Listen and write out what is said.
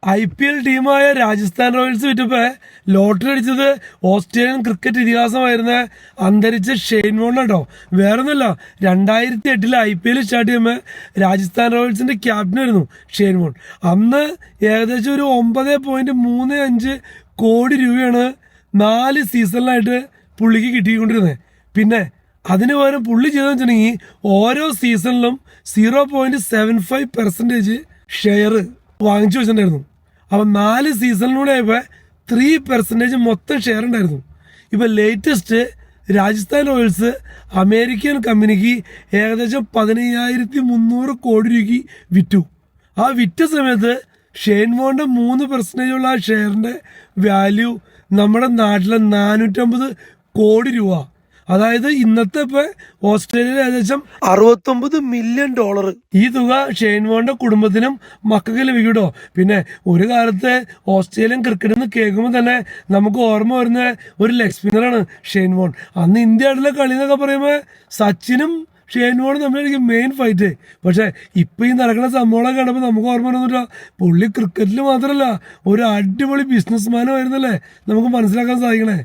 IPL ടീമായ Rajasthan Royals വിറ്റപ്പോൾ lottery അടിച്ചത് Australian cricket ഇതിഹാസമായിരുന്ന അന്തരിച്ച ഷെയ്ൻ വോൺ കേട്ടോ. വേറൊന്നുമല്ല, 2008 IPL സ്റ്റാർട്ട് ചെയ്യുമ്പോൾ രാജസ്ഥാൻ റോയൽസിന്റെ ക്യാപ്റ്റനായിരുന്നു ഷെയ്ൻ വോൺ. അന്ന് ഏകദേശം ഒരു 9.35 കോടി രൂപയാണ് 4 സീസണിലായിട്ട് പുള്ളിക്ക് കിട്ടിക്കൊണ്ടിരുന്നത്. പിന്നെ അതിന് പകരം പുള്ളി ചെയ്തെന്ന് വെച്ചിട്ടുണ്ടെങ്കിൽ ഓരോ സീസണിലും 0.75% ഷെയർ വാങ്ങിച്ചു വെച്ചിട്ടുണ്ടായിരുന്നു. അപ്പം 4 സീസണിലൂടെ ആയപ്പോൾ 3% മൊത്തം ഷെയർ ഉണ്ടായിരുന്നു. ഇപ്പം ലേറ്റസ്റ്റ് രാജസ്ഥാൻ റോയൽസ് അമേരിക്കൻ കമ്പനിക്ക് ഏകദേശം 15,300 കോടി രൂപയ്ക്ക് വിറ്റു. ആ വിറ്റ സമയത്ത് ഷെയ്ൻ വോണിൻ്റെ 3% ഉള്ള ആ ഷെയറിൻ്റെ വാല്യൂ നമ്മുടെ നാട്ടിലെ 450 കോടി രൂപ. അതായത് ഇന്നത്തെ ഇപ്പൊ ഓസ്ട്രേലിയയിൽ ഏകദേശം $69 മില്യൺ. ഈ തുക ഷെയ്ൻ വോണിന്റെ കുടുംബത്തിനും മക്കൾക്ക് ലഭിക്കൂട്ടോ. പിന്നെ ഒരു കാലത്ത് ഓസ്ട്രേലിയൻ ക്രിക്കറ്റ് എന്ന് കേൾക്കുമ്പോൾ തന്നെ നമുക്ക് ഓർമ്മ വരുന്ന ഒരു ലെഗ് സ്പിന്നറാണ് ഷെയ്ൻ വോൺ. അന്ന് ഇന്ത്യയുടെ കളി എന്നൊക്കെ പറയുമ്പോൾ സച്ചിനും ഷെയ്ൻ വോണും തമ്മിലായിരിക്കും മെയിൻ ഫൈറ്റ്. പക്ഷെ ഇപ്പൊ ഈ നടക്കുന്ന സംഭവങ്ങളൊക്കെ കാണുമ്പോൾ നമുക്ക് ഓർമ്മ വരുന്നില്ല, പുള്ളി ക്രിക്കറ്റിൽ മാത്രമല്ല ഒരു അടിപൊളി ബിസിനസ്മാനും ആയിരുന്നല്ലേ നമുക്ക് മനസ്സിലാക്കാൻ സാധിക്കണേ.